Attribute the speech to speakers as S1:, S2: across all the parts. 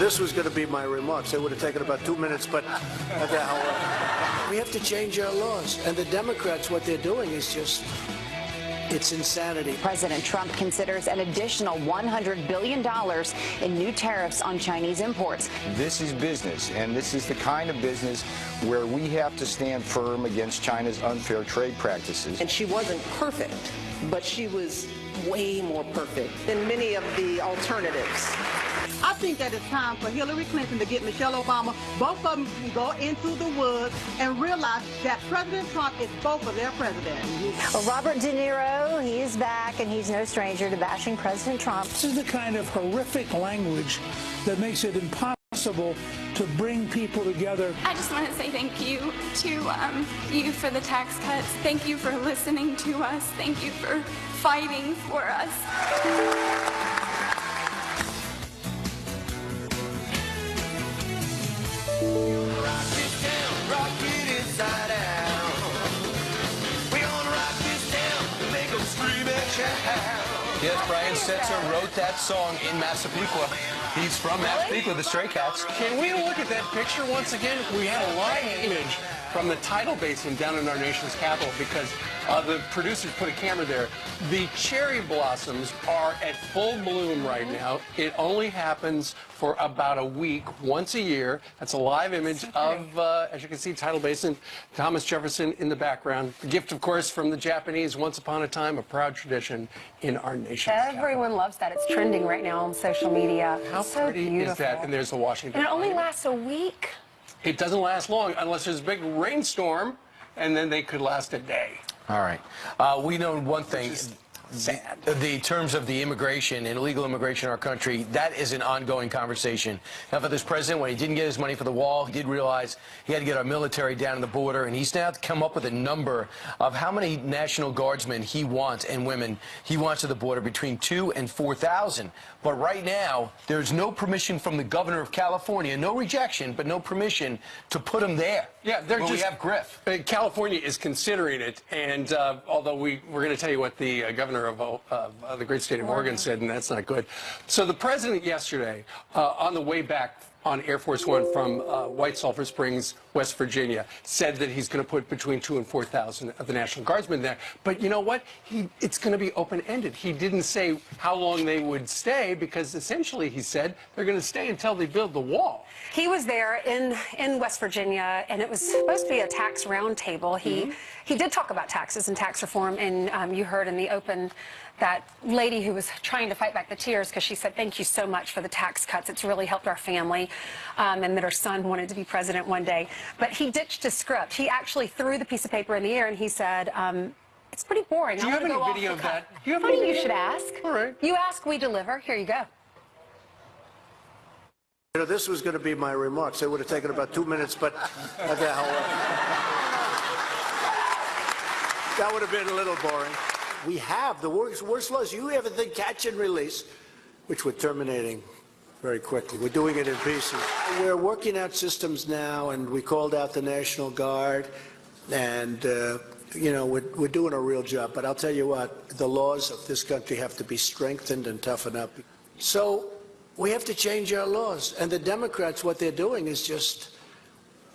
S1: This was going to be my remarks. It would have taken about 2 minutes, but we have to change our laws. And the Democrats, what they're doing is just, it's insanity.
S2: President Trump considers an additional $100 billion in new tariffs on Chinese imports.
S3: This is business, and this is the kind of business where we have to stand firm against China's unfair trade practices.
S4: And she wasn't perfect, but she was way more perfect than many of the alternatives.
S5: I think that it's time for Hillary Clinton to get Michelle Obama. Both of them can go into the woods and realize that President Trump is both of their president.
S6: Well, Robert De Niro, he is back, and he's no stranger to bashing President Trump.
S7: This is the kind of horrific language that makes it impossible to bring people together.
S8: I just want to say thank you to you for the tax cuts. Thank you for listening to us. Thank you for fighting for us.
S9: Yes, Brian Setzer wrote that song in Massapequa. He's from Massapequa, the Stray Cats. Can we look at that picture once again? We had a live image from the tidal basin down in our nation's capital because the producers put a camera there. The cherry blossoms are at full bloom right now. It only happens for about a week, once a year. That's a live image of, as you can see, tidal basin, Thomas Jefferson in the background. A gift, of course, from the Japanese, once upon a time, a proud tradition in our nation's
S10: Everyone loves that. It's trending right now on social media.
S9: How pretty is that? And there's the Washington.
S10: And it only lasts a week.
S9: It doesn't last long unless there's a big rainstorm, and then they could last a day.
S11: All right. We know one thing.
S9: Sad.
S11: The terms of the immigration and illegal immigration in our country, that is an ongoing conversation. Now, for this president, when he didn't get his money for the wall, he did realize he had to get our military down to the border, and he's now come up with a number of how many National Guardsmen he wants and women he wants at the border, between 2,000 and 4,000. But right now, there's no permission from the governor of California, no rejection, but no permission to put him there.
S9: Yeah, they're just,
S11: we have Griff.
S9: California is considering it, and although we're going to tell you what the governor of the great state of Oregon said, and that's not good. So the president yesterday, on the way back on Air Force One from White Sulphur Springs, West Virginia, said that he's going to put between 2,000 and 4,000 of the National Guardsmen there. But you know what? It's going to be open-ended. He didn't say how long they would stay, because essentially he said they're going to stay until they build the wall.
S10: He was there in West Virginia, and it was supposed to be a tax roundtable. He did talk about taxes and tax reform, and you heard in the open that lady who was trying to fight back the tears because she said, thank you so much for the tax cuts. It's really helped our family, and that her son wanted to be president one day. But he ditched his script. He actually threw the piece of paper in the air, and he said, it's pretty boring.
S9: Do you have any video of that?
S10: Funny you should ask.
S9: All right.
S10: You ask, we deliver. Here you go.
S1: You know, this was going to be my remarks. It would have taken about 2 minutes, but that would have been a little boring. We have the worst laws. You have a thing, catch and release, which we're terminating very quickly. We're doing it in pieces. We're working out systems now, and we called out the National Guard, and you know, we're doing a real job. But I'll tell you what, the laws of this country have to be strengthened and toughened up. So we have to change our laws. And the Democrats, what they're doing is just,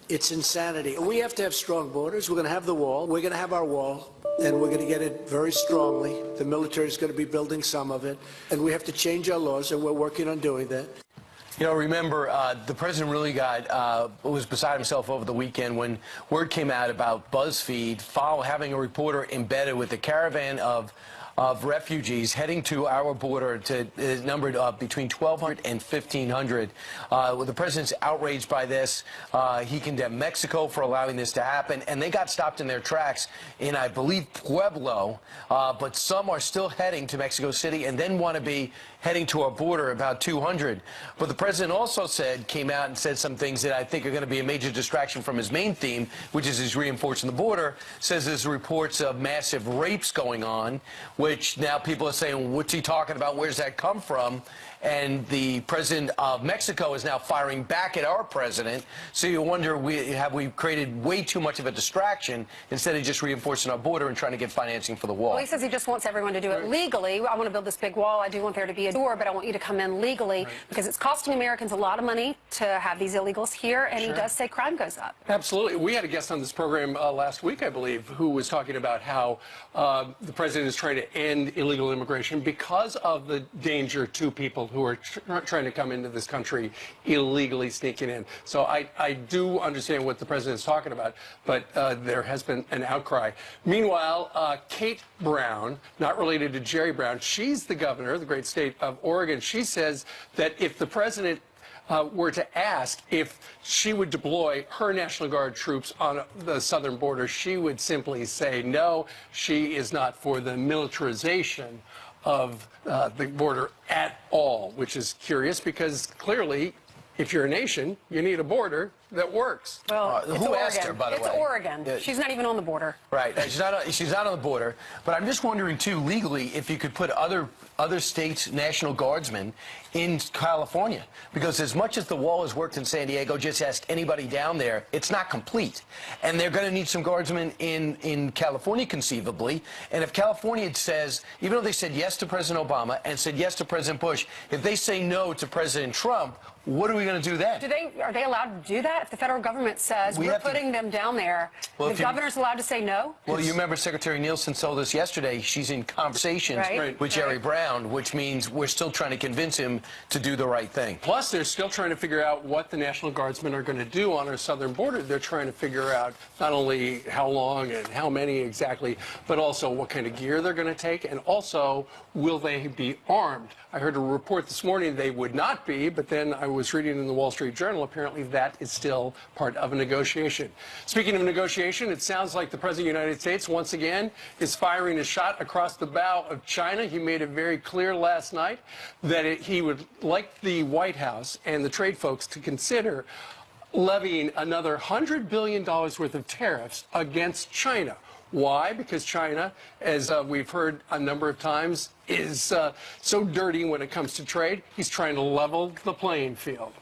S1: it's insanity. We have to have strong borders. We're going to have the wall. We're going to have our wall, and we're going to get it very strongly. The military is going to be building some of it, and we have to change our laws, and we're working on doing that.
S11: You know, remember, the president really was beside himself over the weekend when word came out about BuzzFeed having a reporter embedded with a caravan of refugees heading to our border, numbered between 1,200 and 1,500. The president's outraged by this. He condemned Mexico for allowing this to happen, and they got stopped in their tracks in, I believe, Pueblo, but some are still heading to Mexico City and then want to be heading to our border, about 200. But the president also came out and said some things that I think are going to be a major distraction from his main theme, which is his reinforcing the border. Says there's reports of massive rapes going on, which now people are saying, what's he talking about? Where's that come from? and the president of Mexico is now firing back at our president. So you wonder, have we created way too much of a distraction instead of just reinforcing our border and trying to get financing for the wall?
S10: Well, he says he just wants everyone to do it legally. I want to build this big wall. I do want there to be a door, but I want you to come in legally because it's costing Americans a lot of money to have these illegals here, and he does say crime goes up.
S9: Absolutely. We had a guest on this program last week, I believe, who was talking about how the president is trying to end illegal immigration because of the danger to people who are trying to come into this country illegally sneaking in. So I do understand what the president is talking about, but there has been an outcry. Meanwhile, Kate Brown, not related to Jerry Brown, she's the governor of the great state of Oregon. She says that if the president were to ask if she would deploy her National Guard troops on the southern border, she would simply say no, she is not for the militarization of the border at all, which is curious because clearly, if you're a nation, you need a border that works.
S10: Well, it's
S11: who
S10: Oregon.
S11: asked her, by the way?
S10: It's Oregon. She's not even on the border.
S11: Right. She's not on the border. But I'm just wondering, too, legally, if you could put other states' National Guardsmen in California. Because as much as the wall has worked in San Diego, just ask anybody down there, it's not complete. And they're going to need some guardsmen in California, conceivably. And if California says, even though they said yes to President Obama and said yes to President Bush, if they say no to President Trump, what are we going to do then?
S10: Are they allowed to do that? If the federal government says we're putting them down there, the governor's allowed to say no?
S11: Well, you remember Secretary Nielsen told us yesterday she's in conversations with Jerry Brown, which means we're still trying to convince him to do the right thing.
S9: Plus, they're still trying to figure out what the National Guardsmen are going to do on our southern border. They're trying to figure out not only how long and how many exactly, but also what kind of gear they're going to take, and also, will they be armed? I heard a report this morning they would not be, but then I was reading in the Wall Street Journal, apparently that is still part of a negotiation. Speaking of negotiation, it sounds like the President of the United States, once again, is firing a shot across the bow of China. He made it very clear last night that he would like the White House and the trade folks to consider levying another $100 billion worth of tariffs against China. Why? Because China, as we've heard a number of times, is so dirty when it comes to trade. He's trying to level the playing field.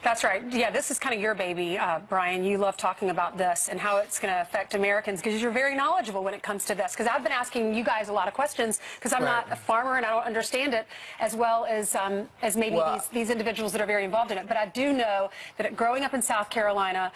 S10: That's right. Yeah, this is kind of your baby, Brian. You love talking about this and how it's going to affect Americans because you're very knowledgeable when it comes to this. Because I've been asking you guys a lot of questions because I'm not a farmer and I don't understand it as well as maybe these individuals that are very involved in it. But I do know that growing up in South Carolina,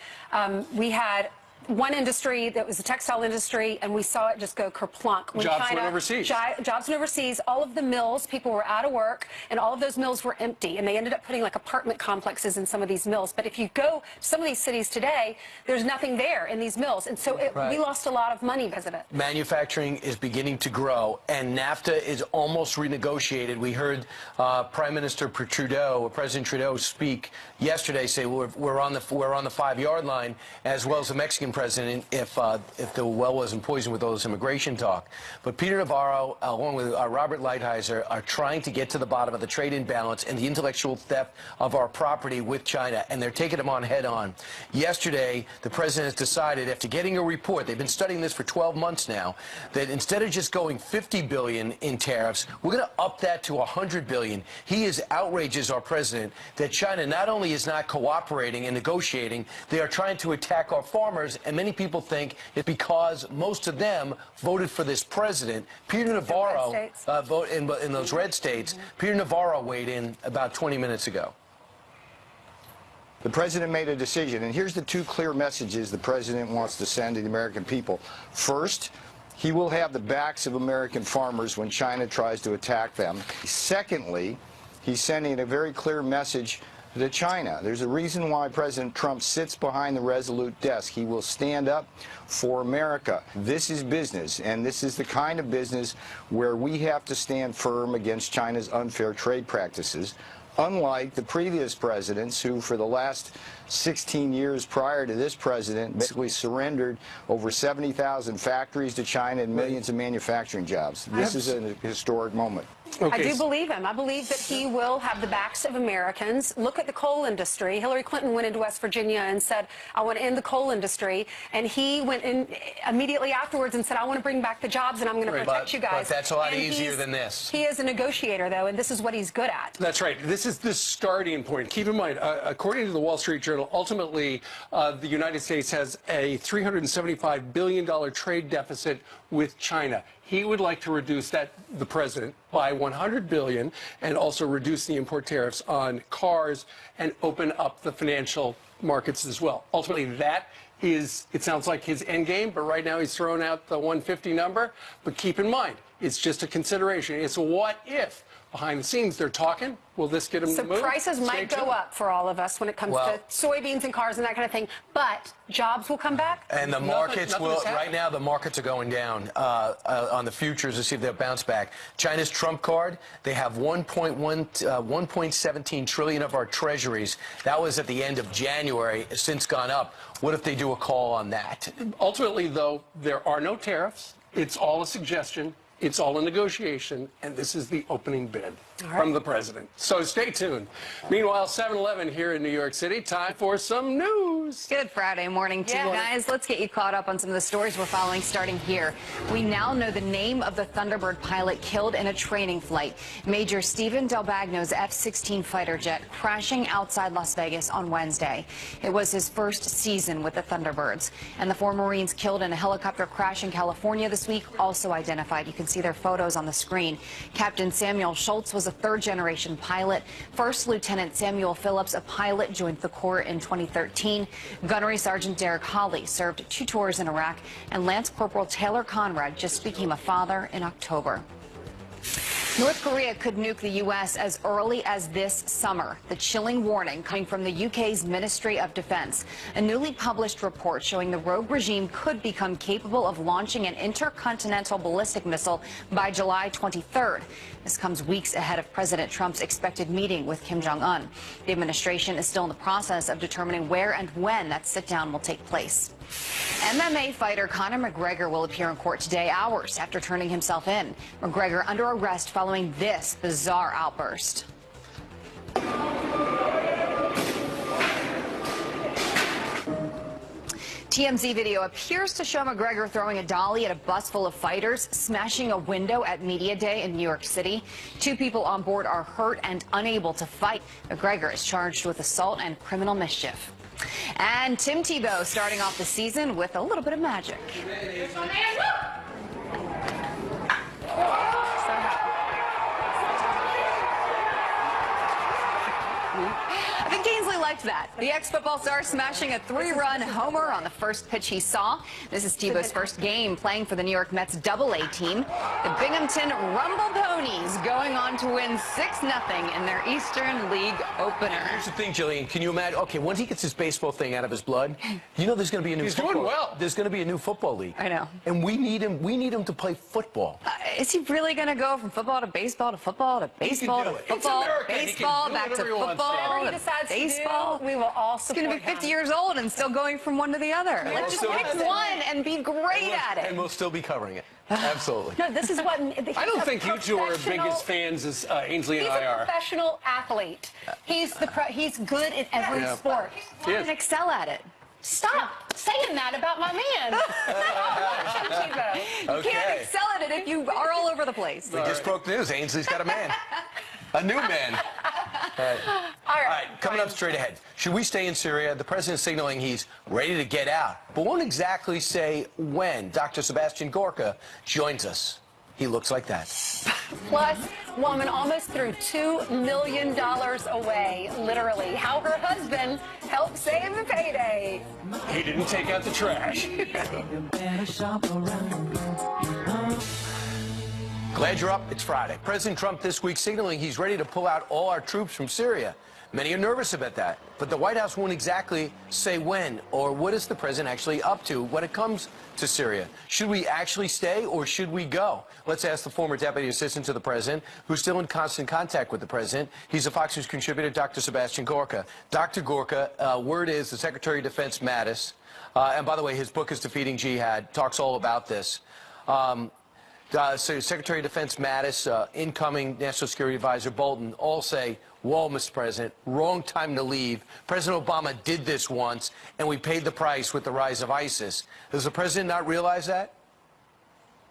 S10: we had one industry that was the textile industry, and we saw it just go kerplunk. When
S9: jobs
S10: China,
S9: went overseas.
S10: Jobs went overseas. All of the mills, people were out of work, and all of those mills were empty, and they ended up putting like apartment complexes in some of these mills. But if you go to some of these cities today, there's nothing there in these mills, and so we lost a lot of money because of it.
S11: Manufacturing is beginning to grow, and NAFTA is almost renegotiated. We heard Prime Minister Trudeau, President Trudeau, speak yesterday, say we're on the 5-yard line, as well as the Mexican president, if the well wasn't poisoned with all this immigration talk. But Peter Navarro, along with Robert Lighthizer, are trying to get to the bottom of the trade imbalance and the intellectual theft of our property with China, and they're taking them on head on. Yesterday, the president has decided, after getting a report, they've been studying this for 12 months now, that instead of just going $50 billion in tariffs, we're going to up that to $100 billion. He is outrages our president that China not only is not cooperating and negotiating, they are trying to attack our farmers. And many people think it's because most of them voted for this president. Peter Navarro voted in those red states. Peter Navarro weighed in about 20 minutes ago.
S3: The president made a decision, and here's the two clear messages the president wants to send to the American people. First, he will have the backs of American farmers when China tries to attack them. Secondly, he's sending a very clear message to China. There's a reason why President Trump sits behind the Resolute desk. He will stand up for America. This is business, and this is the kind of business where we have to stand firm against China's unfair trade practices, unlike the previous presidents who, for the last 16 years prior to this president, basically surrendered over 70,000 factories to China and millions of manufacturing jobs. This is a historic moment.
S10: I do believe him. I believe that he will have the backs of Americans. Look at the coal industry. Hillary Clinton went into West Virginia and said, I want to end the coal industry. And he went in immediately afterwards and said, I want to bring back the jobs and I'm going to protect you guys.
S11: But that's a lot easier than this.
S10: He is a negotiator, though, and this is what he's good at.
S9: That's right. This is the starting point. Keep in mind, according to the Wall Street Journal, ultimately, the United States has a $375 billion trade deficit with China. He would like to reduce that, the president, by $100 billion and also reduce the import tariffs on cars and open up the financial markets as well. Ultimately, that is, it sounds like his end game, but right now he's throwing out the 150 number. But keep in mind, it's just a consideration. It's a what if. Behind the scenes, they're talking. Will this get them to move?
S10: So prices might go up for all of us when it comes to soybeans and cars and that kind of thing, but jobs will come back.
S11: And the markets will, right now, the markets are going down on the futures to see if they'll bounce back. China's Trump card, they have 1.17 trillion of our treasuries. That was at the end of January, it's since gone up. What if they do a call on that?
S9: Ultimately, though, there are no tariffs. It's all a suggestion. It's all a negotiation, and this is the opening bid from the president. So stay tuned. Meanwhile, 7-Eleven here in New York City. Time for some news.
S2: Good Friday morning to you guys. Let's get you caught up on some of the stories we're following starting here. We now know the name of the Thunderbird pilot killed in a training flight. Major Stephen Del Bagno's F-16 fighter jet crashing outside Las Vegas on Wednesday. It was his first season with the Thunderbirds. And the 4 Marines killed in a helicopter crash in California this week also identified. You can see their photos on the screen. Captain Samuel Schultz was a 3rd-generation pilot. First Lieutenant Samuel Phillips, a pilot, joined the Corps in 2013. Gunnery Sergeant Derek Hawley served 2 tours in Iraq, and Lance Corporal Taylor Conrad just became a father in October. North Korea could nuke the U.S. as early as this summer. The chilling warning coming from the UK's Ministry of Defense. A newly published report showing the rogue regime could become capable of launching an intercontinental ballistic missile by July 23rd. This comes weeks ahead of President Trump's expected meeting with Kim Jong-un. The administration is still in the process of determining where and when that sit-down will take place. MMA fighter Conor McGregor will appear in court today, hours after turning himself in. McGregor under arrest following this bizarre outburst. TMZ video appears to show McGregor throwing a dolly at a bus full of fighters, smashing a window at Media Day in New York City. 2 people on board are hurt and unable to fight. McGregor is charged with assault and criminal mischief. And Tim Tebow starting off the season with a little bit of magic. I think Ainsley liked that. The ex-football star smashing a 3-run homer on the first pitch he saw. This is Tebow's first game playing for the New York Mets AA team. The Binghamton Rumble Ponies going on to win 6-0 in their Eastern League opener.
S11: Here's the thing, Jillian. Can you imagine? Okay, once he gets his baseball thing out of his blood, you know there's going to be a new
S9: He's
S11: football.
S9: doing well.
S11: There's going to be a new football league.
S2: I know.
S11: And we need him. We need him to play football.
S2: Is he really going to go from football to baseball to football to baseball to
S11: do it.
S2: football,
S9: It's America. He can
S2: baseball,
S9: do
S2: back to
S9: whatever he wants
S2: football,
S9: to.
S10: Whatever he
S2: to
S10: decides
S2: baseball?
S10: to do, we will all
S2: He's
S10: support
S2: going to be 50
S10: him.
S2: years old and still going from one to the other. Let's just
S11: still
S2: pick
S11: do it.
S2: one and be great at it.
S11: And we'll still be covering it. Absolutely.
S10: No, this is what...
S9: I don't think you two are as big as fans as Ainsley and
S10: He's
S9: I
S10: a
S9: are.
S10: professional athlete. He's good in every sport.
S9: He is.
S2: And excel at it.
S10: Stop saying that about my man.
S2: You can't excel at it if you are all over the place.
S11: We just broke news. Ainsley's got a man. A new man. All right, coming up straight ahead. Should we stay in Syria? The president is signaling he's ready to get out, but won't exactly say when. Dr. Sebastian Gorka joins us. He looks like that.
S10: Plus, woman almost threw $2 million away, literally. How her husband helped save the payday.
S9: He didn't take out the trash.
S11: Glad you're up. It's Friday. President Trump this week signaling he's ready to pull out all our troops from Syria. Many are nervous about that, but the White House won't exactly say when or what is the president actually up to when it comes to Syria. Should we actually stay or should we go? Let's ask the former deputy assistant to the president, who's still in constant contact with the president. He's a Fox News contributor, Dr. Sebastian Gorka. Dr. Gorka, word is the Secretary of Defense Mattis, and by the way, his book is Defeating Jihad, talks all about this. So Secretary of Defense Mattis, incoming National Security Advisor Bolton, all say, whoa, Mr. President, wrong time to leave. President Obama did this once, and we paid the price with the rise of ISIS. Does the president not realize that?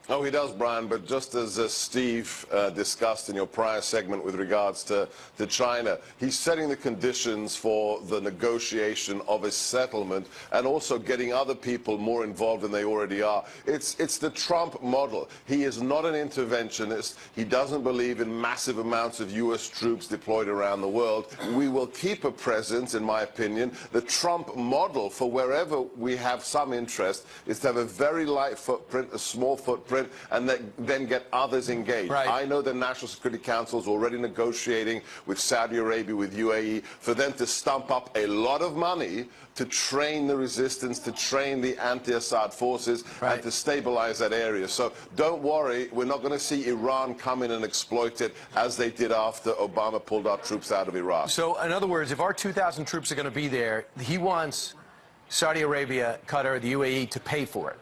S12: Oh, he does, Brian, but just as Steve discussed in your prior segment with regards to China, he's setting the conditions for the negotiation of a settlement and also getting other people more involved than they already are. It's the Trump model. He is not an interventionist. He doesn't believe in massive amounts of U.S. troops deployed around the world. We will keep a presence, in my opinion. The Trump model for wherever we have some interest is to have a very light footprint, a small footprint, and then get others engaged.
S11: Right.
S12: I know the National Security Council is already negotiating with Saudi Arabia, with UAE, for them to stump up a lot of money to train the resistance, to train the anti-Assad forces,
S11: right,
S12: and to stabilize that area. So don't worry, we're not going to see Iran come in and exploit it as they did after Obama pulled our troops out of Iraq.
S11: So, in other words, if our 2,000 troops are going to be there, he wants Saudi Arabia, Qatar, the UAE to pay for it.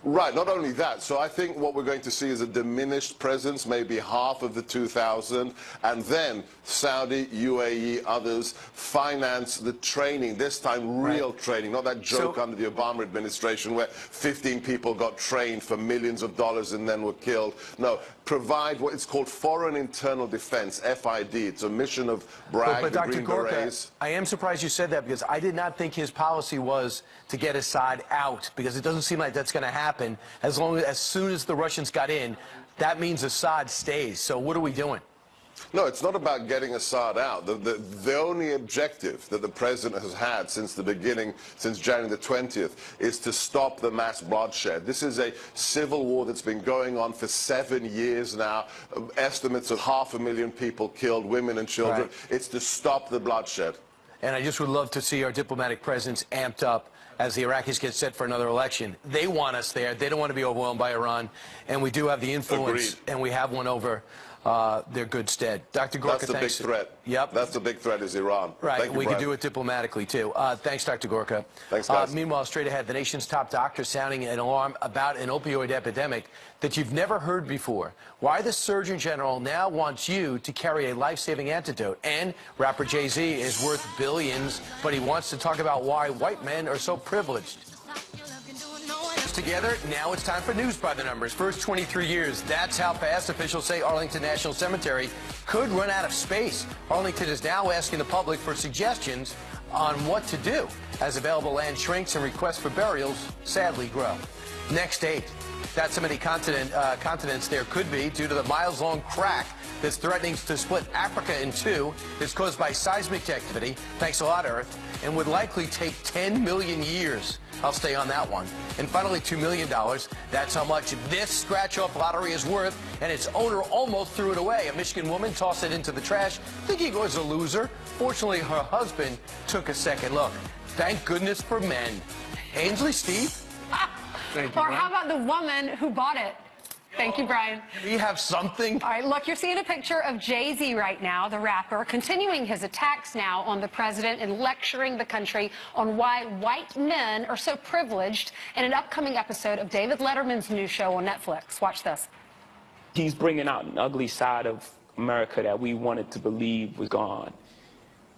S12: Right, not only that, so I think what we're going to see is a diminished presence, maybe half of the 2,000, and then Saudi, UAE, others finance the training, this time real training, not that joke under the Obama administration where 15 people got trained for millions of dollars and then were killed. No, provide what is called Foreign Internal Defense, FID. It's a mission of Bragg,
S11: but
S12: the
S11: Dr.
S12: Green
S11: Gorka,
S12: Berets.
S11: I am surprised you said that because I did not think his policy was to get Assad out, because it doesn't seem like that's going to happen. As soon as the Russians got in, that means Assad stays. So what are we doing?
S12: No, it's not about getting Assad out. The only objective that the president has had since the beginning, since January the 20th, is to stop the mass bloodshed. This is a civil war that's been going on for 7 years now. Estimates of 500,000 people killed, women and children.
S11: Right.
S12: It's to stop the bloodshed.
S11: And I just would love to see our diplomatic presence amped up as the Iraqis get set for another election. They want us there. They don't want to be overwhelmed by Iran. And we do have the influence.
S12: Agreed.
S11: And we have one over their good stead. Dr. Gorka,
S12: that's the
S11: thanks.
S12: big threat.
S11: Yep.
S12: That's the big threat is Iran.
S11: Right.
S12: Thank you,
S11: we
S12: Brad.
S11: can do it diplomatically, too. Thanks, Dr. Gorka.
S12: Thanks, guys.
S11: Meanwhile, straight ahead, the nation's top doctor sounding an alarm about an opioid epidemic that you've never heard before. Why the Surgeon General now wants you to carry a life-saving antidote. And rapper Jay-Z is worth billions, but he wants to talk about why white men are so privileged. Together, now it's time for news by the numbers. First 23 years, that's how fast officials say Arlington National Cemetery could run out of space. Arlington is now asking the public for suggestions on what to do as available land shrinks and requests for burials sadly grow. Next 8. That's how many continents there could be due to the miles-long crack that's threatening to split Africa in two. It's caused by seismic activity, thanks a lot, Earth, and would likely take 10 million years. I'll stay on that one. And finally, $2 million. That's how much this scratch-off lottery is worth, and its owner almost threw it away. A Michigan woman tossed it into the trash, thinking it was a loser. Fortunately, her husband took a second look. Thank goodness for men. Ainsley, Steve?
S10: Thank you, or how about the woman who bought it? Thank you, Brian.
S11: We have something.
S10: All right, look, you're seeing a picture of Jay-Z right now, the rapper, continuing his attacks now on the president and lecturing the country on why white men are so privileged in an upcoming episode of David Letterman's new show on Netflix. Watch this.
S13: He's bringing out an ugly side of America that we wanted to believe was gone.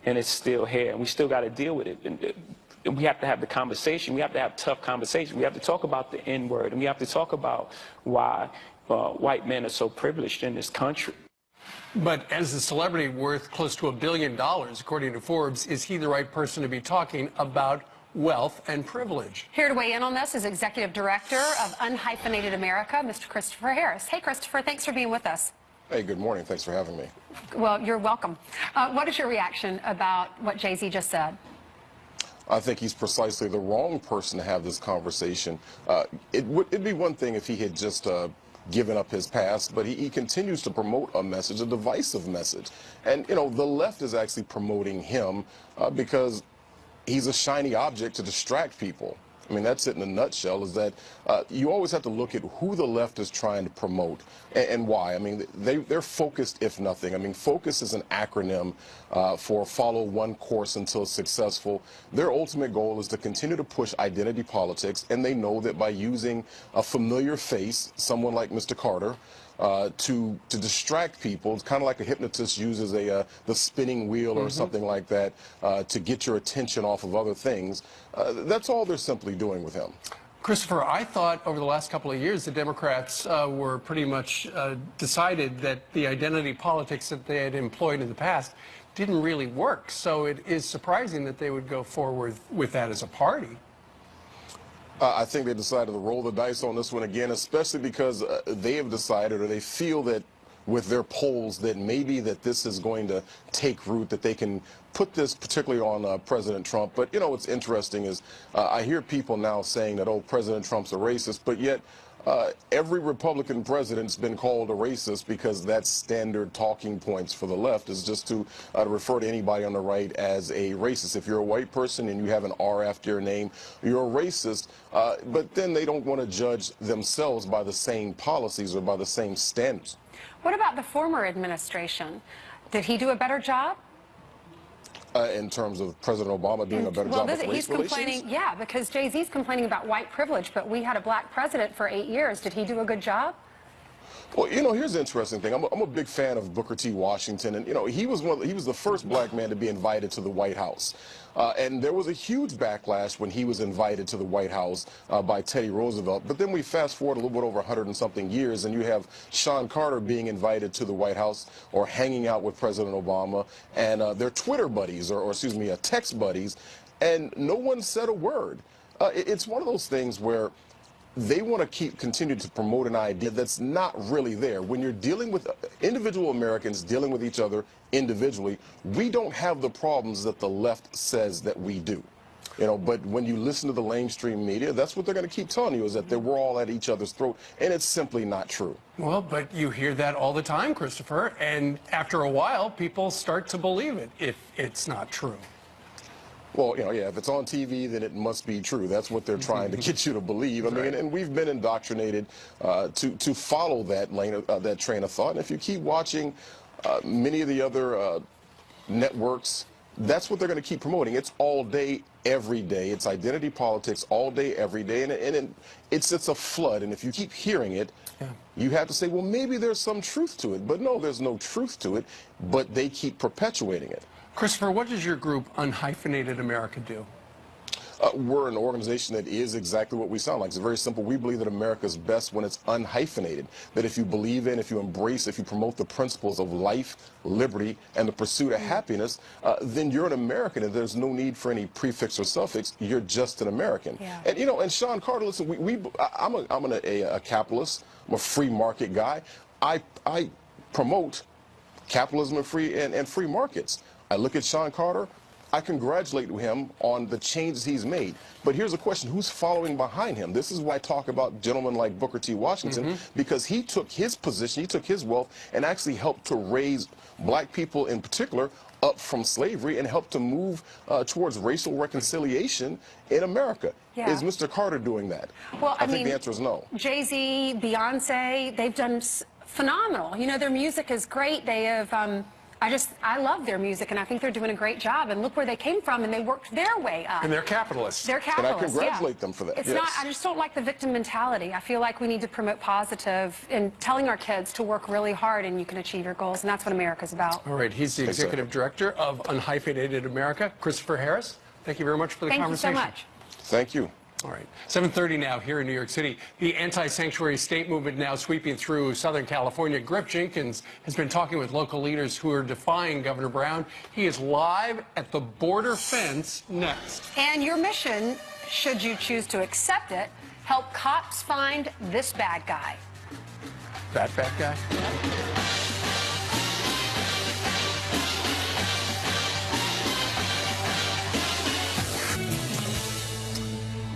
S13: And it's still here, and we still got to deal with it. And we have to have the conversation. We have to have tough conversation. We have to talk about the N-word, and we have to talk about why white men are so privileged in this country.
S9: But as a celebrity worth close to $1 billion, according to Forbes, is he the right person to be talking about wealth and privilege?
S10: Here to weigh in on this is Executive Director of Unhyphenated America, Mr. Christopher Harris. Hey, Christopher, thanks for being with us.
S14: Hey, good morning. Thanks for having me.
S10: Well, you're welcome. What is your reaction about what Jay-Z just said?
S14: I think he's precisely the wrong person to have this conversation. It'd be one thing if he had just given up his past, but he continues to promote a message, a divisive message. And, you know, the left is actually promoting him because he's a shiny object to distract people. I mean, that's it in a nutshell, is that you always have to look at who the left is trying to promote and why. I mean, they're focused, if nothing. I mean, focus is an acronym for follow one course until successful. Their ultimate goal is to continue to push identity politics, and they know that by using a familiar face, someone like Mr. Carter, to distract people. It's kind of like a hypnotist uses the spinning wheel or something like that to get your attention off of other things. That's all they're simply doing with him.
S9: Christopher, I thought over the last couple of years the Democrats were pretty much decided that the identity politics that they had employed in the past didn't really work. So it is surprising that they would go forward with that as a party.
S14: I think they decided to roll the dice on this one again, especially because they have decided, or they feel that with their polls, that maybe that this is going to take root, that they can put this particularly on President Trump. But, you know, what's interesting is I hear people now saying that, oh, President Trump's a racist, but yet every Republican president's been called a racist, because that's standard talking points for the left, is just to refer to anybody on the right as a racist. If you're a white person and you have an R after your name, you're a racist. But then they don't want to judge themselves by the same policies or by the same standards.
S10: What about the former administration? Did he do a better job?
S14: In terms of President Obama doing a better job with race relations?
S10: Yeah, because Jay-Z's complaining about white privilege, but we had a black president for 8 years. Did he do a good job?
S14: Well, you know, here's the interesting thing. I'm a big fan of Booker T. Washington, and you know, he was the first black man to be invited to the White House, and there was a huge backlash when he was invited to the White House by Teddy Roosevelt. But then we fast forward a little bit over 100 and something years, and you have Sean Carter being invited to the White House or hanging out with President Obama, and they're Twitter buddies, or excuse me, text buddies, and no one said a word. It's one of those things where they want to continue to promote an idea that's not really there. When you're dealing with individual Americans dealing with each other individually, we don't have the problems that the left says that we do. You know, but when you listen to the mainstream media, that's what they're going to keep telling you, is that we're all at each other's throat, and it's simply not true.
S9: Well, but you hear that all the time, Christopher, and after a while, people start to believe it if it's not true.
S14: Well, you know, yeah, if it's on TV, then it must be true. That's what they're trying to get you to believe. I mean, and we've been indoctrinated to follow that lane, that train of thought. And if you keep watching many of the other networks, that's what they're going to keep promoting. It's all day, every day. It's identity politics all day, every day. And it's a flood. And if you keep hearing it, you have to say, well, maybe there's some truth to it. But no, there's no truth to it. But they keep perpetuating it.
S9: Christopher, what does your group, Unhyphenated America, do?
S14: We're an organization that is exactly what we sound like. It's very simple. We believe that America is best when it's unhyphenated. That if you believe in, if you embrace, if you promote the principles of life, liberty, and the pursuit of happiness, then you're an American, and there's no need for any prefix or suffix. You're just an American. Yeah. And you know, and Sean Carter, listen, I'm a capitalist. I'm a free market guy. I promote capitalism and free markets. I look at Sean Carter, I congratulate him on the changes he's made. But here's the question, who's following behind him? This is why I talk about gentlemen like Booker T. Washington, because he took his position, he took his wealth, and actually helped to raise black people in particular up from slavery and helped to move towards racial reconciliation in America. Yeah. Is Mr. Carter doing that? Well, I think the answer is no.
S10: Jay-Z, Beyonce, they've done phenomenal. You know, their music is great. They have... I love their music, and I think they're doing a great job. And look where they came from, and they worked their way up.
S9: And they're capitalists.
S10: They're capitalists.
S14: And I congratulate them for that.
S10: It's not. I just don't like the victim mentality. I feel like we need to promote positive and telling our kids to work really hard, and you can achieve your goals. And that's what America's about.
S9: All right. He's the executive director of Unhyphenated America, Christopher Harris. Thank you very much for the conversation.
S10: Thank you so much.
S14: Thank you.
S9: All right. 7:30 now here in New York City. The anti-sanctuary state movement now sweeping through Southern California. Griff Jenkins has been talking with local leaders who are defying Governor Brown. He is live at the border fence next.
S10: And your mission, should you choose to accept it, help cops find this bad guy.
S9: That bad guy?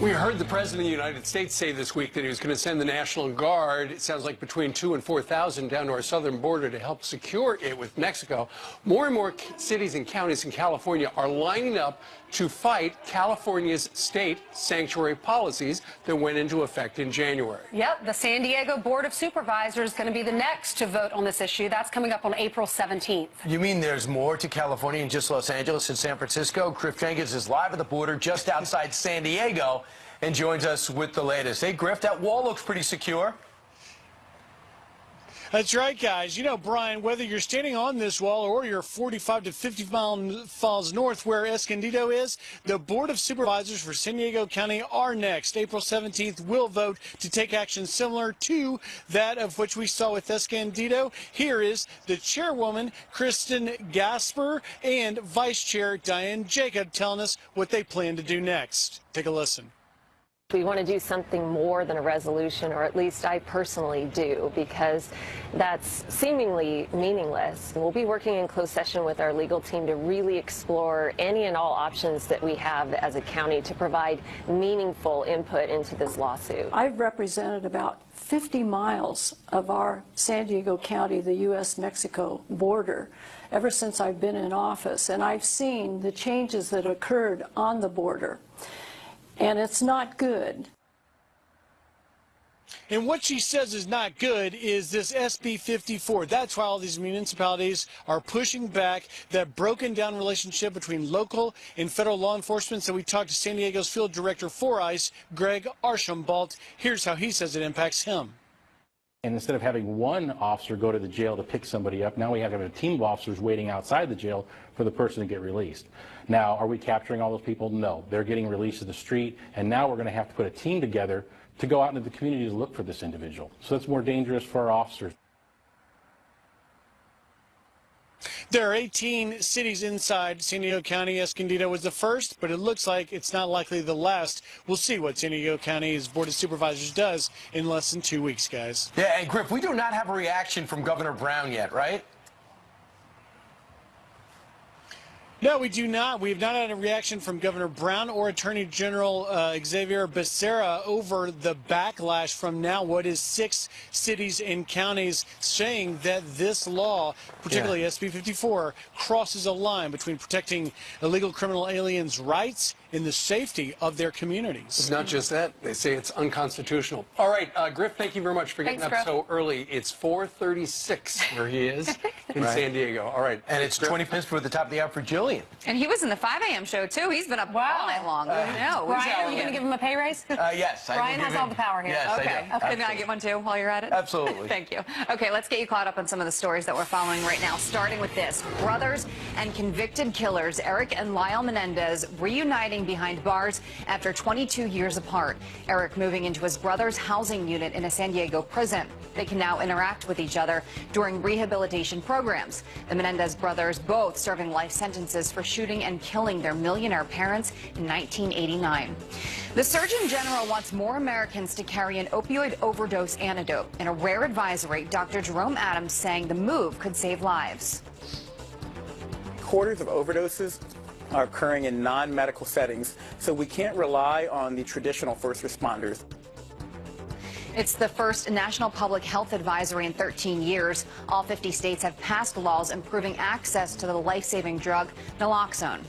S9: We heard the President of the United States say this week that he was going to send the National Guard, it sounds like between 2,000 and 4,000, down to our southern border to help secure it with Mexico. More and more cities and counties in California are lining up to fight California's state sanctuary policies that went into effect in January.
S10: Yep, the San Diego Board of Supervisors is going to be the next to vote on this issue. That's coming up on April 17th.
S11: You mean there's more to California than just Los Angeles and San Francisco? Griff Jenkins is live at the border just outside San Diego and joins us with the latest. Hey, Griff, that wall looks pretty secure.
S15: That's right, guys. You know, Brian, whether you're standing on this wall or you're 45 to 50 miles north where Escondido is, the Board of Supervisors for San Diego County are next. April 17th will vote to take action similar to that of which we saw with Escondido. Here is the chairwoman, Kristen Gasper, and Vice Chair Diane Jacob telling us what they plan to do next. Take a listen.
S16: We want to do something more than a resolution, or at least I personally do, because that's seemingly meaningless. We'll be working in closed session with our legal team to really explore any and all options that we have as a county to provide meaningful input into this lawsuit.
S17: I've represented about 50 miles of our San Diego County, the U.S.-Mexico border, ever since I've been in office, and I've seen the changes that occurred on the border. And it's not good.
S15: And what she says is not good is this SB 54. That's why all these municipalities are pushing back that broken down relationship between local and federal law enforcement. So we talked to San Diego's field director for ICE, Greg Archambault. Here's how he says it impacts him.
S18: And instead of having one officer go to the jail to pick somebody up, now we have to have a team of officers waiting outside the jail for the person to get released. Now, are we capturing all those people? No. They're getting released to the street, and now we're going to have to put a team together to go out into the community to look for this individual. So it's more dangerous for our officers.
S15: There are 18 cities inside San Diego County. Escondido was the first, but it looks like it's not likely the last. We'll see what San Diego County's Board of Supervisors does in less than 2 weeks, guys.
S11: Yeah, and Griff, we do not have a reaction from Governor Brown yet, right?
S15: No, we do not. We have not had a reaction from Governor Brown or Attorney General Xavier Becerra over the backlash from now what is 6 cities and counties saying that this law, particularly SB 54, crosses a line between protecting illegal criminal aliens' rights and the safety of their communities.
S9: It's not just that. They say it's unconstitutional. All right, Griff, thank you very much for getting up so early. It's 4:36 where he is in San Diego. All right.
S11: And it's 20 minutes before the top of the hour for Jillian.
S2: And he was in the 5 a.m. show, too. He's been up all night long. No,
S10: Brian, are you going to give him a pay raise?
S11: Yes.
S10: Brian has all the power here.
S11: Yes,
S2: okay. Can I get one, too, while you're at it?
S11: Absolutely.
S2: Thank you. Okay, let's get you caught up on some of the stories that we're following right now, starting with this. Brothers and convicted killers Eric and Lyle Menendez reuniting behind bars after 22 years apart. Eric moving into his brother's housing unit in a San Diego prison. They can now interact with each other during rehabilitation programs. The Menendez brothers both serving life sentences for shooting and killing their millionaire parents in 1989. The Surgeon General wants more Americans to carry an opioid overdose antidote. In a rare advisory, Dr. Jerome Adams saying the move could save lives.
S19: Quarters of overdoses are occurring in non-medical settings, so we can't rely on the traditional first responders.
S2: It's the first national public health advisory in 13 years. All 50 states have passed laws improving access to the life-saving drug naloxone.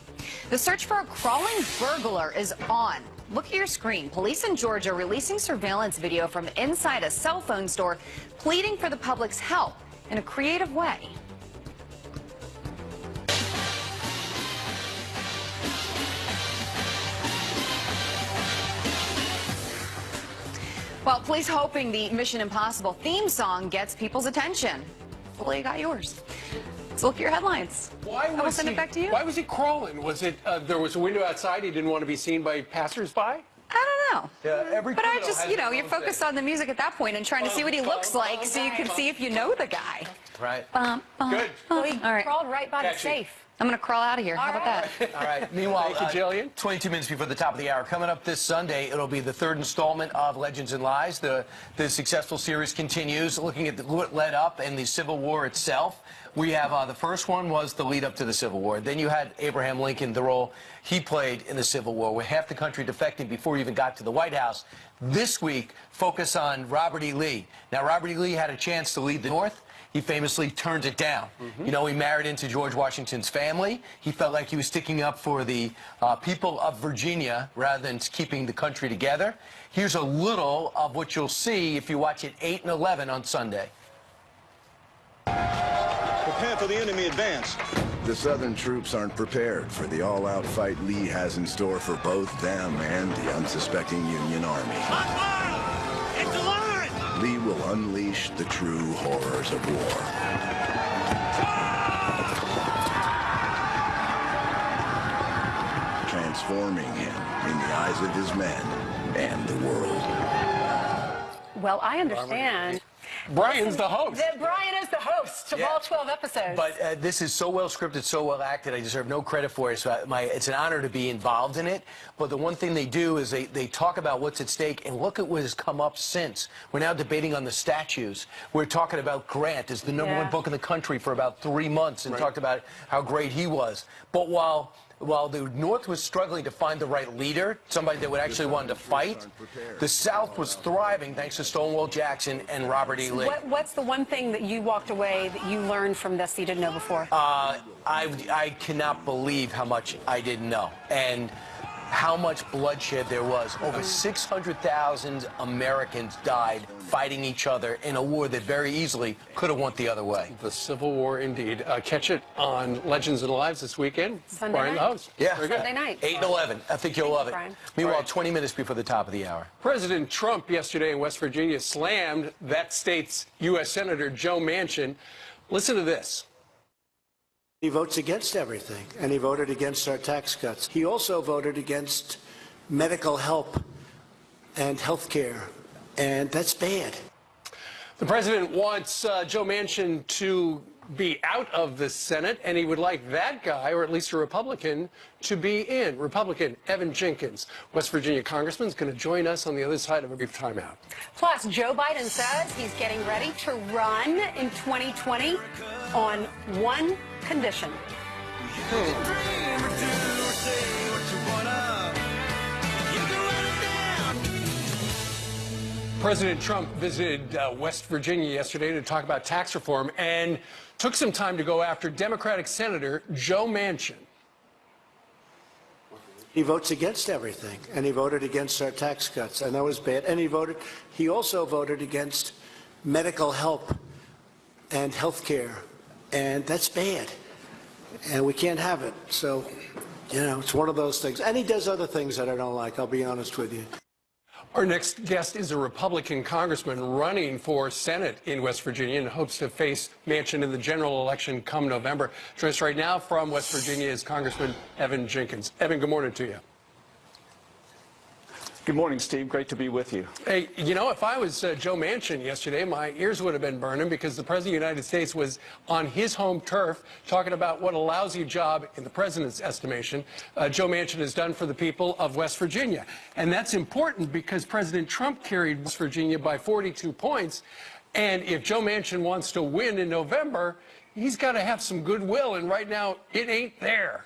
S2: The search for a crawling burglar is on. Look at your screen. Police in Georgia releasing surveillance video from inside a cell phone store, pleading for the public's help in a creative way. Well, police hoping the Mission Impossible theme song gets people's attention. Hopefully you got yours. Let's look at your headlines. I'll send it back to you.
S9: Why was he crawling? Was it there was a window outside? He didn't want to be seen by passersby?
S2: I don't know.
S11: Yeah,
S2: but I just, you know, you're focused on the music at that point and trying to see what he looks like so you can see if you know the guy.
S11: Right.
S2: Good.
S10: Well, he crawled right by the safe.
S2: I'm going to crawl out of here. How about that?
S11: All right. Meanwhile,
S15: Thank you, Jillian.
S11: 22 minutes before the top of the hour. Coming up this Sunday, it'll be the third installment of Legends and Lies. The successful series continues, looking at what led up and the Civil War itself. We have the first one was the lead up to the Civil War. Then you had Abraham Lincoln, the role he played in the Civil War, with half the country defecting before he even got to the White House. This week, focus on Robert E. Lee. Now, Robert E. Lee had a chance to lead the North. He famously turned it down. You know, he married into George Washington's family. He felt like he was sticking up for the people of Virginia rather than keeping the country together. Here's a little of what you'll see if you watch it 8 and 11 on Sunday.
S20: Prepare for the enemy advance.
S21: The Southern troops aren't prepared for the all-out fight Lee has in store for both them and the unsuspecting Union Army.
S20: It's a line!
S21: Lee will unleash the true horrors of war. Transforming him in the eyes of his men and the world.
S10: Well, I understand.
S15: Brian's the host.
S10: That Brian is the host of all 12 episodes.
S11: But this is so well scripted, so well acted. I deserve no credit for it. So it's an honor to be involved in it. But the one thing they do is they talk about what's at stake, and look at what has come up since. We're now debating on the statues. We're talking about Grant as the number one book in the country for about 3 months, and talked about how great he was. But while the North was struggling to find the right leader, somebody that would actually want to fight, the South was thriving thanks to Stonewall Jackson and Robert E. Lee.
S10: What's the one thing that you walked away that you learned from this that you didn't know before?
S11: I cannot believe how much I didn't know, and how much bloodshed there was. Over 600,000 Americans died fighting each other in a war that very easily could have went the other way.
S15: The Civil War, indeed. Catch it on Legends and Lives this weekend.
S10: Sunday
S15: Brian,
S10: night.
S15: the host.
S11: Yeah.
S15: Very good.
S10: Sunday night.
S11: 8 and 11. I think you'll love it.
S10: Brian.
S11: Meanwhile, 20 minutes before the top of the hour.
S15: President Trump yesterday in West Virginia slammed that state's U.S. Senator Joe Manchin. Listen to this.
S1: He votes against everything, and he voted against our tax cuts. He also voted against medical help and health care, and that's bad.
S15: The president wants Joe Manchin to be out of the Senate, and he would like that guy, or at least a Republican, to be in. Republican Evan Jenkins, West Virginia congressman, is going to join us on the other side of a brief timeout.
S10: Plus, Joe Biden says he's getting ready to run in 2020 on one condition.
S15: President Trump visited West Virginia yesterday to talk about tax reform and took some time to go after Democratic Senator Joe Manchin.
S1: He votes against everything, and he voted against our tax cuts, and that was bad. And he also voted against medical help and health care, and that's bad. And we can't have it. So, you know, it's one of those things. And he does other things that I don't like, I'll be honest with you.
S15: Our next guest is a Republican congressman running for Senate in West Virginia and hopes to face Manchin in the general election come November. Joining us right now from West Virginia is Congressman Evan Jenkins. Evan, good morning to you.
S22: Good morning, Steve. Great to be with you.
S15: Hey, you know, if I was Joe Manchin yesterday, my ears would have been burning because the President of the United States was on his home turf talking about what a lousy job, in the President's estimation, Joe Manchin has done for the people of West Virginia. And that's important because President Trump carried West Virginia by 42 points. And if Joe Manchin wants to win in November, he's got to have some goodwill. And right now, it ain't there.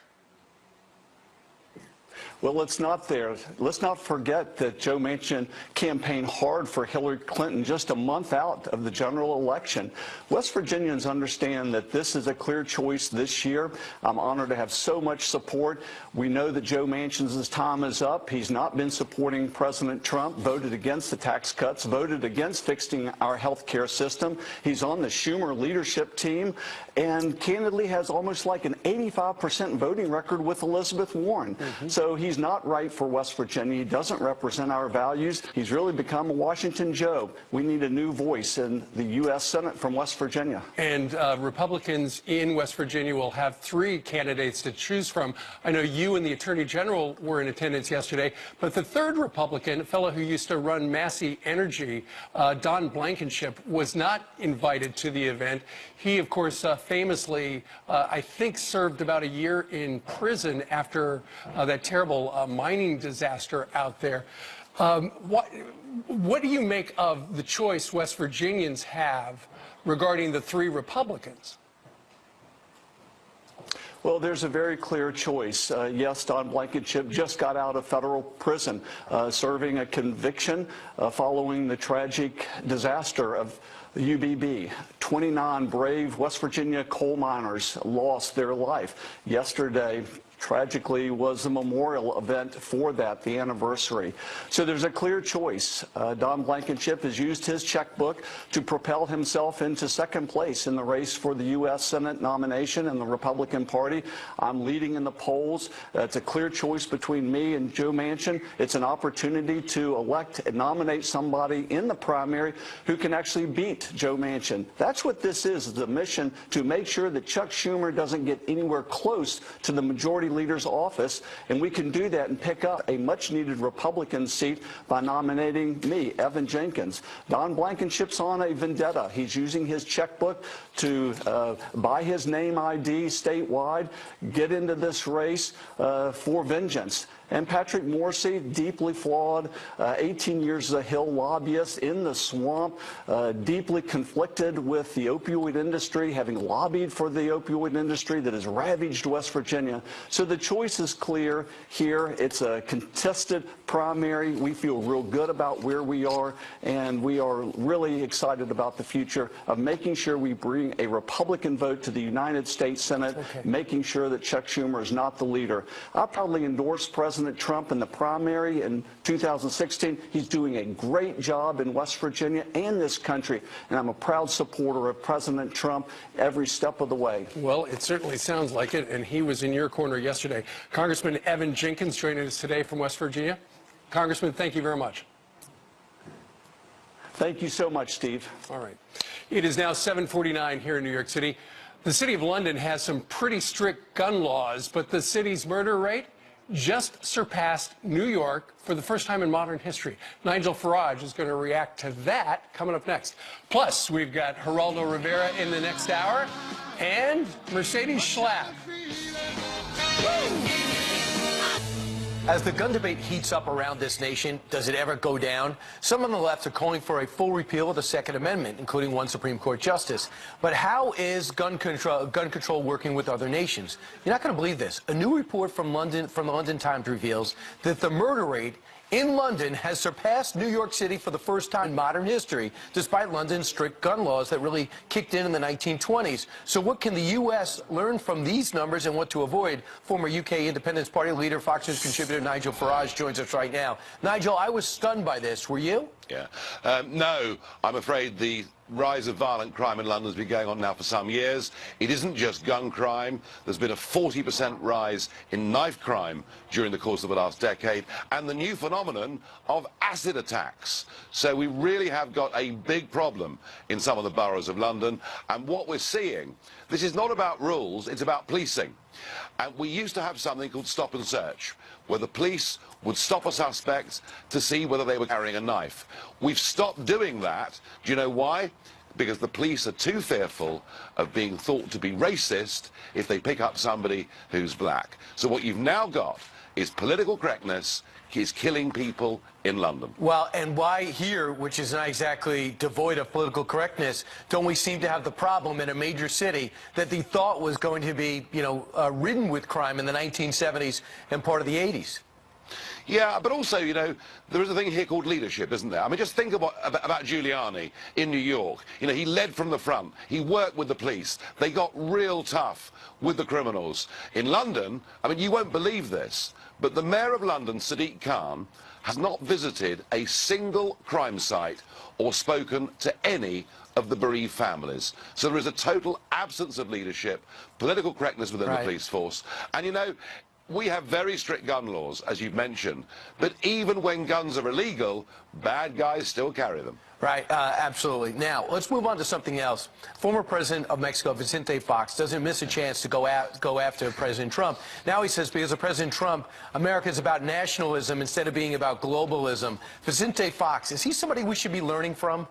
S22: Well, it's not there. Let's not forget that Joe Manchin campaigned hard for Hillary Clinton just a month out of the general election. West Virginians understand that this is a clear choice this year. I'm honored to have so much support. We know that Joe Manchin's time is up. He's not been supporting President Trump, voted against the tax cuts, voted against fixing our health care system. He's on the Schumer leadership team and candidly has almost like an 85% voting record with Elizabeth Warren. So he he's not right for West Virginia. He doesn't represent our values. He's really become a Washington Joe. We need a new voice in the U.S. Senate from West Virginia.
S9: And Republicans in West Virginia will have 3 candidates to choose from. I know you and the Attorney General were in attendance yesterday, but the third Republican, a fellow who used to run Massey Energy, Don Blankenship, was not invited to the event. He, of course, famously, I think, served about a year in prison after that terrible mining disaster out there. What do you make of the choice West Virginians have regarding the 3 Republicans?
S22: Well, there's a very clear choice. Yes, Don Blankenship just got out of federal prison, serving a conviction following the tragic disaster of the UBB. 29 brave West Virginia coal miners lost their life. Yesterday, tragically, was a memorial event for that, the anniversary. So there's a clear choice. Don Blankenship has used his checkbook to propel himself into second place in the race for the U.S. Senate nomination in the Republican Party. I'm leading in the polls. It's a clear choice between me and Joe Manchin. It's an opportunity to elect and nominate somebody in the primary who can actually beat Joe Manchin. That's what this is the mission to make sure that Chuck Schumer doesn't get anywhere close to the majority leader's office, and we can do that and pick up a much-needed Republican seat by nominating me, Evan Jenkins. Don Blankenship's on a vendetta. He's using his checkbook to buy his name ID statewide, get into this race for vengeance. And Patrick Morrisey, deeply flawed, 18 years as a Hill lobbyist in the swamp, deeply conflicted with the opioid industry, having lobbied for the opioid industry that has ravaged West Virginia. So the choice is clear here. It's a contested primary. We feel real good about where we are, and we are really excited about the future of making sure we bring a Republican vote to the United States Senate, making sure that Chuck Schumer is not the leader. I proudly endorse President Trump in the primary in 2016. He's doing a great job in West Virginia and this country, and I'm a proud supporter of President Trump every step of the way.
S9: Well, it certainly sounds like it, and he was in your corner yesterday. Congressman Evan Jenkins joining us today from West Virginia. Congressman, thank you very much.
S22: Thank you so much, Steve.
S9: All right. It is now 7:49 here in New York City. The city of London has some pretty strict gun laws, but the city's murder rate just surpassed New York for the first time in modern history. Nigel Farage is going to react to that coming up next. Plus, we've got Geraldo Rivera in the next hour and Mercedes Schlapp.
S11: As the gun debate heats up around this nation, does it ever go down? Some on the left are calling for a full repeal of the Second Amendment, including one Supreme Court justice. But how is gun control working with other nations? You're not going to believe this. A new report from the London Times reveals that the murder rate in London has surpassed New York City for the first time in modern history, despite London's strict gun laws that really kicked in the 1920s. So what can the U.S. learn from these numbers and what to avoid? Former UK Independence Party leader, Fox News contributor Nigel Farage joins us right now. Nigel, I was stunned by this. Were you?
S4: Yeah. No, I'm afraid the rise of violent crime in London has been going on now for some years. It isn't just gun crime. There's been a 40% rise in knife crime during the course of the last decade, and the new phenomenon of acid attacks. So we really have got a big problem in some of the boroughs of London, and what we're seeing, this is not about rules, it's about policing. And we used to have something called stop and search, where the police would stop a suspect to see whether they were carrying a knife. We've stopped doing that. Do you know why? Because the police are too fearful of being thought to be racist if they pick up somebody who's black. So what you've now got is political correctness is killing people in London.
S11: Well, and why here, which is not exactly devoid of political correctness, don't we seem to have the problem in a major city that they thought was going to be, ridden with crime in the 1970s and part of the 80s?
S4: Yeah, but also, there is a thing here called leadership, isn't there? I mean, just think about Giuliani in New York. He led from the front. He worked with the police. They got real tough with the criminals. In London, I mean, you won't believe this, but the Mayor of London, Sadiq Khan, has not visited a single crime site or spoken to any of the bereaved families. So there is a total absence of leadership, political correctness within the police force. And, we have very strict gun laws, as you've mentioned, but even when guns are illegal, bad guys still carry them.
S11: Right, absolutely. Now, let's move on to something else. Former President of Mexico, Vicente Fox, doesn't miss a chance to go after President Trump. Now he says because of President Trump, America is about nationalism instead of being about globalism. Vicente Fox, is he somebody we should be learning from?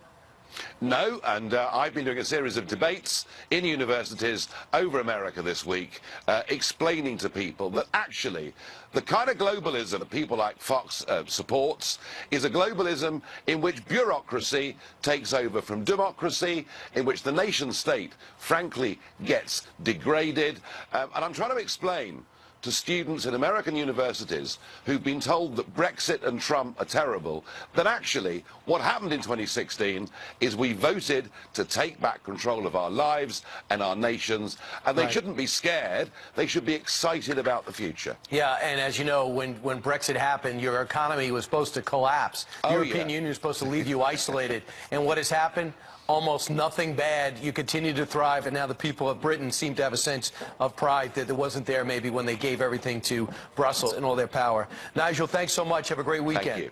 S4: No, and I've been doing a series of debates in universities over America this week, explaining to people that actually the kind of globalism that people like Fox supports is a globalism in which bureaucracy takes over from democracy, in which the nation state, frankly, gets degraded. And I'm trying to explain to students in American universities who've been told that Brexit and Trump are terrible, that actually what happened in 2016 is we voted to take back control of our lives and our nations, and they shouldn't be scared, they should be excited about the future.
S11: Yeah, and as you know, when Brexit happened, your economy was supposed to collapse. The European Union was supposed to leave you isolated. And what has happened? Almost nothing bad. You continue to thrive, and now the people of Britain seem to have a sense of pride that wasn't there maybe when they gave everything to Brussels and all their power. Nigel, thanks so much. Have a great weekend.
S4: Thank you.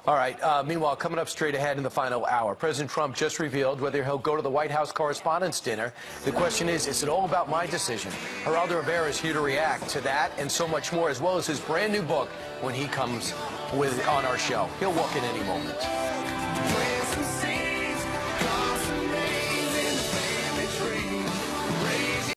S11: All right. Meanwhile, coming up straight ahead in the final hour, President Trump just revealed whether he'll go to the White House Correspondents' Dinner. The question is it all about my decision? Geraldo Rivera is here to react to that and so much more, as well as his brand new book when he comes on our show. He'll walk in any moment.